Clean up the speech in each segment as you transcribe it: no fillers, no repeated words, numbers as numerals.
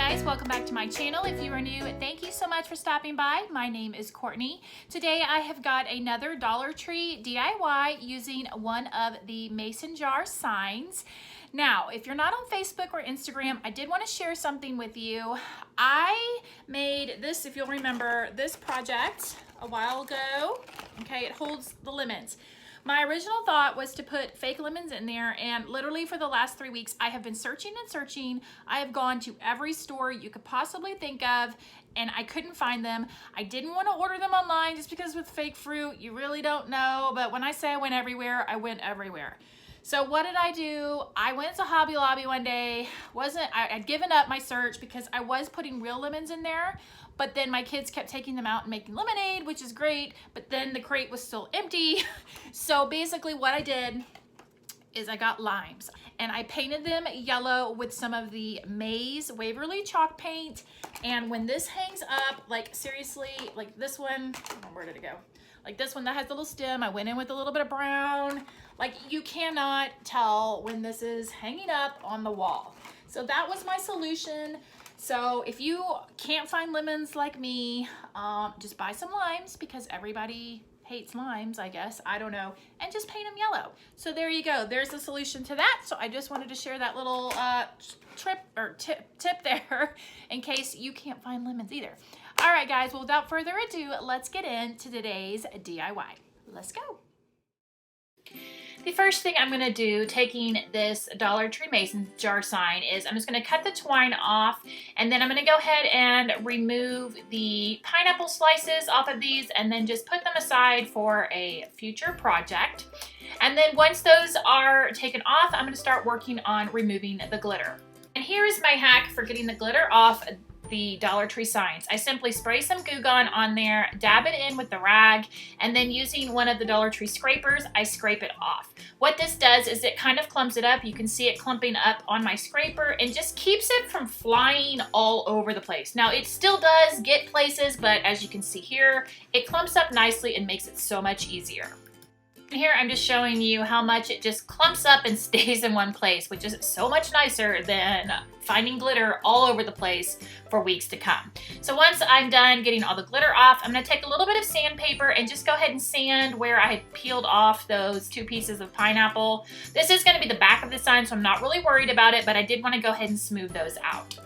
guys, welcome back to my channel. If you are new, thank you so much for stopping by. My name is Courtney. Today I have got another Dollar Tree DIY using one of the mason jar signs. Now, if you're not on Facebook or Instagram, I did want to share something with you. I made this, if you'll remember, this project a while ago. Okay, it holds the lemons. My original thought was to put fake lemons in there, and literally for the last 3 weeks, I have been searching and searching. I have gone to every store you could possibly think of, and I couldn't find them. I didn't want to order them online just because with fake fruit, you really don't know. But when I say I went everywhere, I went everywhere. So what did I do? I went to Hobby Lobby one day. I'd given up my search because I was putting real lemons in there, but then my kids kept taking them out and making lemonade, which is great, but then the crate was still empty. So basically what I did is I got limes and I painted them yellow with some of the Maze Waverly chalk paint. And when this hangs up, like seriously, like this one, where did it go? Like this one that has the little stem, I went in with a little bit of brown. Like you cannot tell when this is hanging up on the wall. So that was my solution. So if you can't find lemons like me, just buy some limes because everybody hates limes, I guess. I don't know. And just paint them yellow. So there you go. There's the solution to that. So I just wanted to share that little tip there in case you can't find lemons either. All right, guys. Well, without further ado, let's get into today's DIY. Let's go. The first thing I'm going to do, taking this Dollar Tree mason jar sign, is I'm just going to cut the twine off, and then I'm going to go ahead and remove the pineapple slices off of these and then just put them aside for a future project. And then once those are taken off, I'm going to start working on removing the glitter. And here is my hack for getting the glitter off the Dollar Tree signs. I simply spray some Goo Gone on there, dab it in with the rag, and then using one of the Dollar Tree scrapers, I scrape it off. What this does is it kind of clumps it up. You can see it clumping up on my scraper and just keeps it from flying all over the place. Now it still does get places, but as you can see here, it clumps up nicely and makes it so much easier. Here I'm just showing you how much it just clumps up and stays in one place, which is so much nicer than finding glitter all over the place for weeks to come. So once I'm done getting all the glitter off, I'm going to take a little bit of sandpaper and just go ahead and sand where I had peeled off those 2 pieces of pineapple. This is going to be the back of the sign, so I'm not really worried about it, but I did want to go ahead and smooth those out.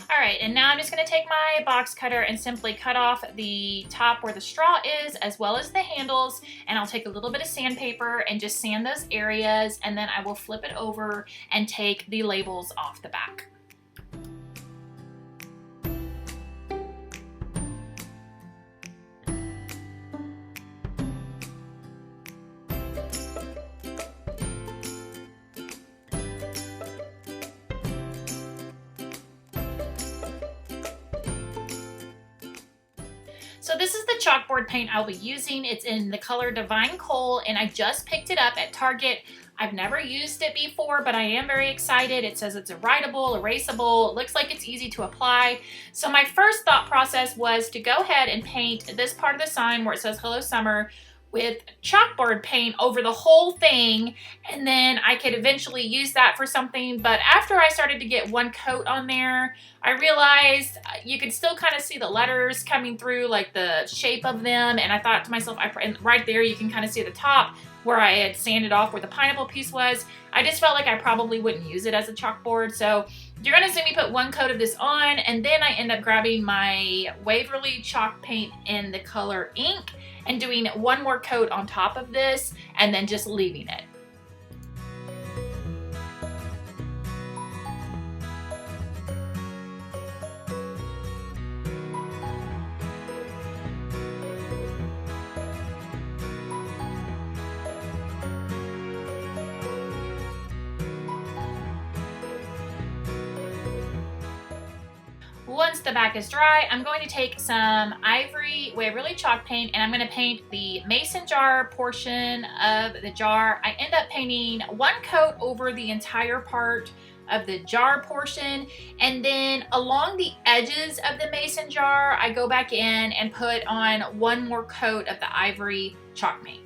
All right, and now I'm just going to take my box cutter and simply cut off the top where the straw is, as well as the handles, and I'll take a little bit of sandpaper and just sand those areas, and then I will flip it over and take the labels off the back. So this is the chalkboard paint I'll be using. It's in the color Divine Coal, and I just picked it up at Target. I've never used it before, but I am very excited. It says it's writable, erasable. It looks like it's easy to apply. So my first thought process was to go ahead and paint this part of the sign where it says Hello Summer with chalkboard paint over the whole thing, and then I could eventually use that for something. But after I started to get one coat on there, I realized you could still kind of see the letters coming through, like the shape of them, and I thought to myself, and right there you can kind of see the top where I had sanded off where the pineapple piece was. I just felt like I probably wouldn't use it as a chalkboard, so you're gonna see me put one coat of this on, and then I end up grabbing my Waverly chalk paint in the color Ink and doing one more coat on top of this, and then just leaving it. Once the back is dry, I'm going to take some Ivory Waverly chalk paint and I'm going to paint the mason jar portion of the jar. I end up painting one coat over the entire part of the jar portion, and then along the edges of the mason jar, I go back in and put on one more coat of the ivory chalk paint.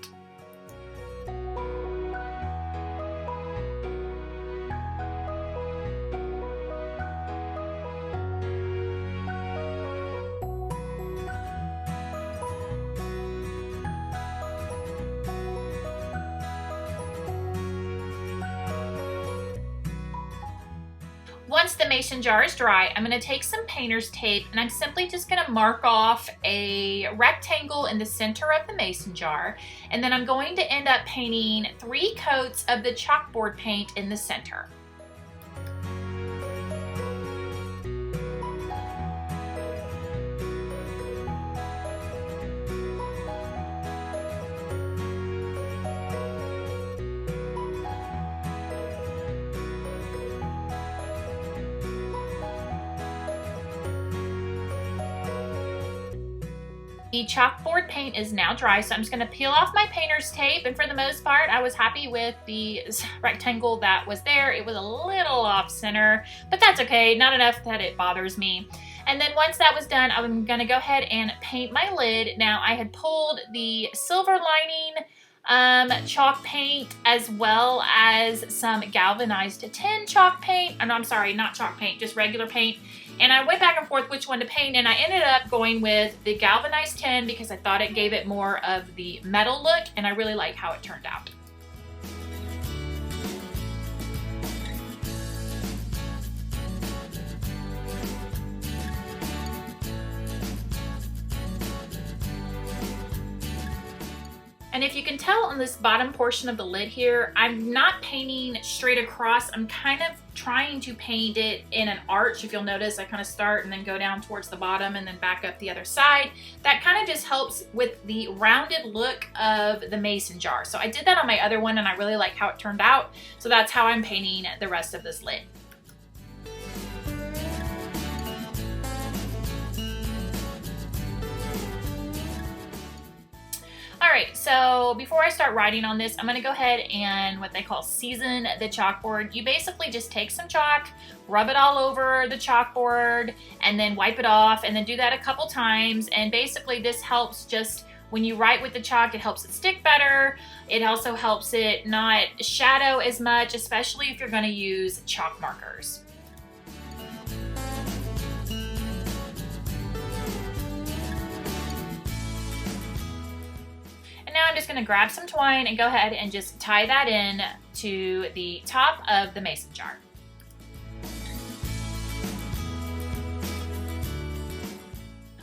Once the mason jar is dry, I'm going to take some painter's tape and I'm simply just going to mark off a rectangle in the center of the mason jar, and then I'm going to end up painting 3 coats of the chalkboard paint in the center. The chalkboard paint is now dry, so I'm just going to peel off my painter's tape, and for the most part I was happy with the rectangle that was there. It was a little off center, but that's okay, not enough that it bothers me. And then once that was done, I'm going to go ahead and paint my lid. Now I had pulled the silver lining chalk paint as well as some galvanized tin chalk paint. Oh, no, I'm sorry, not chalk paint, just regular paint. And I went back and forth which one to paint, and I ended up going with the galvanized tin because I thought it gave it more of the metal look, and I really like how it turned out. And if you can tell on this bottom portion of the lid here, I'm not painting straight across. I'm kind of trying to paint it in an arch. If you'll notice, I kind of start and then go down towards the bottom and then back up the other side. That kind of just helps with the rounded look of the mason jar. So I did that on my other one and I really like how it turned out. So that's how I'm painting the rest of this lid. Alright, so before I start writing on this, I'm going to go ahead and what they call season the chalkboard. You basically just take some chalk, rub it all over the chalkboard, and then wipe it off, and then do that a couple times. And basically this helps just when you write with the chalk, it helps it stick better. It also helps it not shadow as much, especially if you're going to use chalk markers. And now I'm just going to grab some twine and go ahead and just tie that in to the top of the mason jar.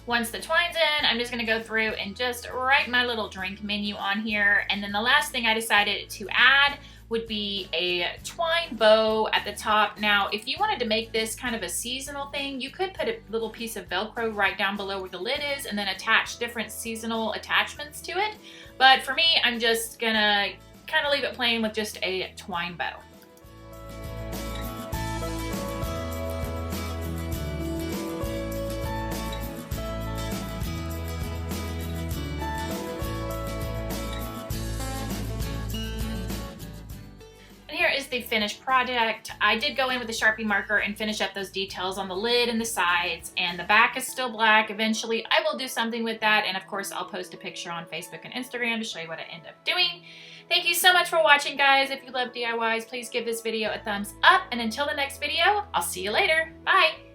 Once the twine's in, I'm just going to go through and just write my little drink menu on here. And then the last thing I decided to add would be a twine bow at the top. Now, if you wanted to make this kind of a seasonal thing, you could put a little piece of Velcro right down below where the lid is and then attach different seasonal attachments to it. But for me, I'm just gonna kind of leave it plain with just a twine bow. Here is the finished project. I did go in with a Sharpie marker and finish up those details on the lid and the sides, and the back is still black. Eventually I will do something with that, and of course I'll post a picture on Facebook and Instagram to show you what I end up doing. Thank you so much for watching, guys. If you love DIYs, please give this video a thumbs up, and until the next video, I'll see you later. Bye!